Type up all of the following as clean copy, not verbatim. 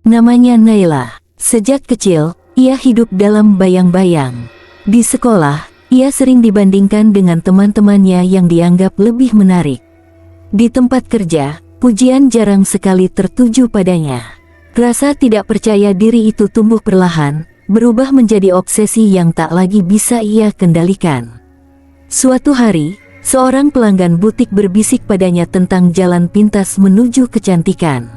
Namanya Naila. Sejak kecil, ia hidup dalam bayang-bayang. Di sekolah, ia sering dibandingkan dengan teman-temannya yang dianggap lebih menarik. Di tempat kerja, pujian jarang sekali tertuju padanya. Rasa tidak percaya diri itu tumbuh perlahan, berubah menjadi obsesi yang tak lagi bisa ia kendalikan. Suatu hari, seorang pelanggan butik berbisik padanya tentang jalan pintas menuju kecantikan.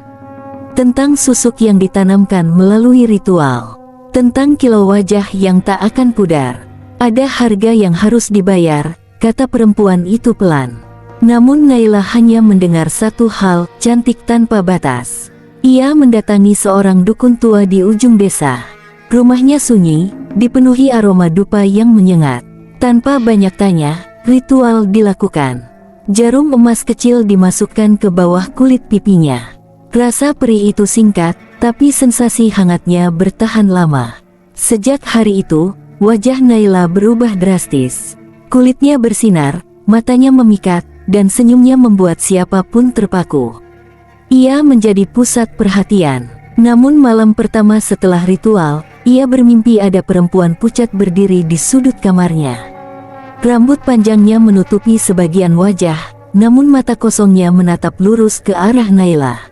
Tentang susuk yang ditanamkan melalui ritual. Tentang kilau wajah yang tak akan pudar. Ada harga yang harus dibayar, kata perempuan itu pelan. Namun Naila hanya mendengar satu hal, cantik tanpa batas. Ia mendatangi seorang dukun tua di ujung desa. Rumahnya sunyi, dipenuhi aroma dupa yang menyengat. Tanpa banyak tanya, ritual dilakukan. Jarum emas kecil dimasukkan ke bawah kulit pipinya. Rasa perih itu singkat, tapi sensasi hangatnya bertahan lama. Sejak hari itu, wajah Naila berubah drastis. Kulitnya bersinar, matanya memikat, dan senyumnya membuat siapapun terpaku. Ia menjadi pusat perhatian. Namun malam pertama setelah ritual, ia bermimpi ada perempuan pucat berdiri di sudut kamarnya. Rambut panjangnya menutupi sebagian wajah, namun mata kosongnya menatap lurus ke arah Naila.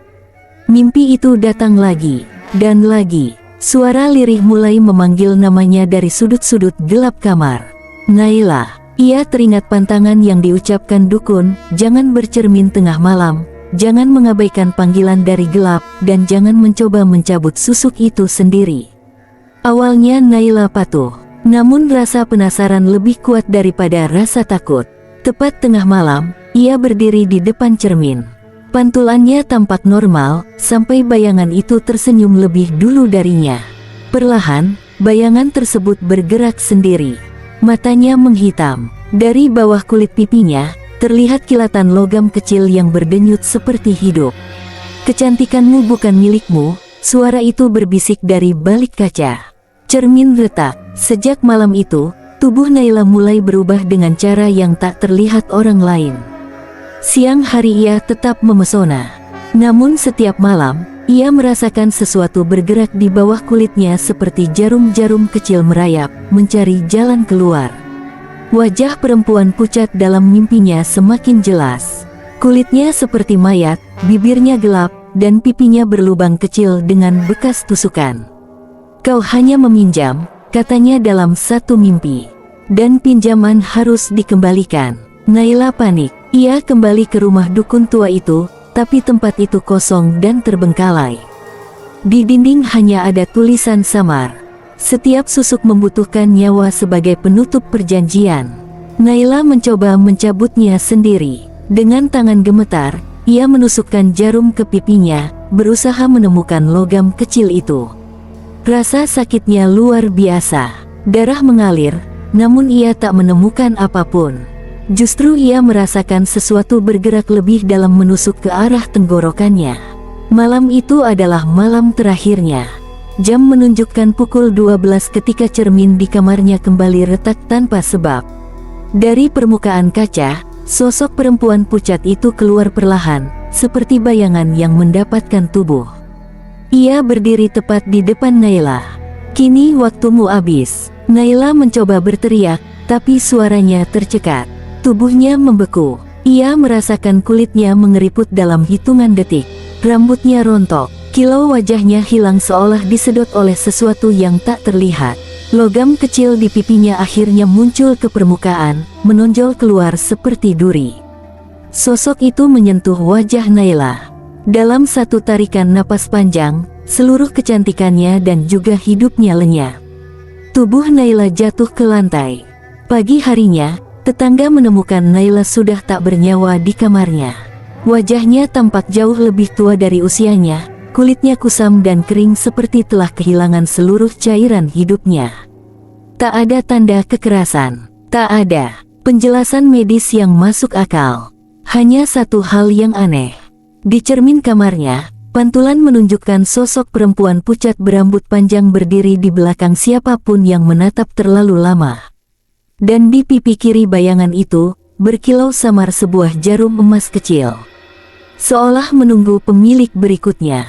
Mimpi itu datang lagi, dan lagi. Suara lirih mulai memanggil namanya dari sudut-sudut gelap kamar. Naila. Ia teringat pantangan yang diucapkan dukun, jangan bercermin tengah malam, jangan mengabaikan panggilan dari gelap, dan jangan mencoba mencabut susuk itu sendiri. Awalnya Naila patuh, namun rasa penasaran lebih kuat daripada rasa takut. Tepat tengah malam, ia berdiri di depan cermin. Pantulannya tampak normal, sampai bayangan itu tersenyum lebih dulu darinya. Perlahan, bayangan tersebut bergerak sendiri. Matanya menghitam. Dari bawah kulit pipinya, terlihat kilatan logam kecil yang berdenyut seperti hidup. Kecantikanmu bukan milikmu, suara itu berbisik dari balik kaca. Cermin retak. Sejak malam itu, tubuh Naila mulai berubah dengan cara yang tak terlihat orang lain. Siang hari ia tetap memesona. Namun setiap malam, ia merasakan sesuatu bergerak di bawah kulitnya seperti jarum-jarum kecil merayap, mencari jalan keluar. Wajah perempuan pucat dalam mimpinya semakin jelas. Kulitnya seperti mayat, bibirnya gelap, dan pipinya berlubang kecil dengan bekas tusukan. Kau hanya meminjam, katanya dalam satu mimpi. Dan pinjaman harus dikembalikan. Naila panik. Ia kembali ke rumah dukun tua itu, tapi tempat itu kosong dan terbengkalai. Di dinding hanya ada tulisan samar. Setiap susuk membutuhkan nyawa sebagai penutup perjanjian. Naila mencoba mencabutnya sendiri. Dengan tangan gemetar, ia menusukkan jarum ke pipinya, berusaha menemukan logam kecil itu. Rasa sakitnya luar biasa. Darah mengalir, namun ia tak menemukan apapun. Justru ia merasakan sesuatu bergerak lebih dalam menusuk ke arah tenggorokannya. Malam itu adalah malam terakhirnya. Jam menunjukkan pukul 12 ketika cermin di kamarnya kembali retak tanpa sebab. Dari permukaan kaca, sosok perempuan pucat itu keluar perlahan, seperti bayangan yang mendapatkan tubuh. Ia berdiri tepat di depan Naila. Kini waktumu habis. Naila mencoba berteriak, tapi suaranya tercekat. Tubuhnya membeku. Ia merasakan kulitnya mengeriput dalam hitungan detik. Rambutnya rontok. Kilau wajahnya hilang seolah disedot oleh sesuatu yang tak terlihat. Logam kecil di pipinya akhirnya muncul ke permukaan, menonjol keluar seperti duri. Sosok itu menyentuh wajah Naila. Dalam satu tarikan napas panjang, seluruh kecantikannya dan juga hidupnya lenyap. Tubuh Naila jatuh ke lantai. Pagi harinya, tetangga menemukan Naila sudah tak bernyawa di kamarnya. Wajahnya tampak jauh lebih tua dari usianya, kulitnya kusam dan kering seperti telah kehilangan seluruh cairan hidupnya. Tak ada tanda kekerasan, tak ada penjelasan medis yang masuk akal. Hanya satu hal yang aneh. Di cermin kamarnya, pantulan menunjukkan sosok perempuan pucat berambut panjang berdiri di belakang siapapun yang menatap terlalu lama. Dan di pipi kiri bayangan itu, berkilau samar sebuah jarum emas kecil. Seolah menunggu pemilik berikutnya.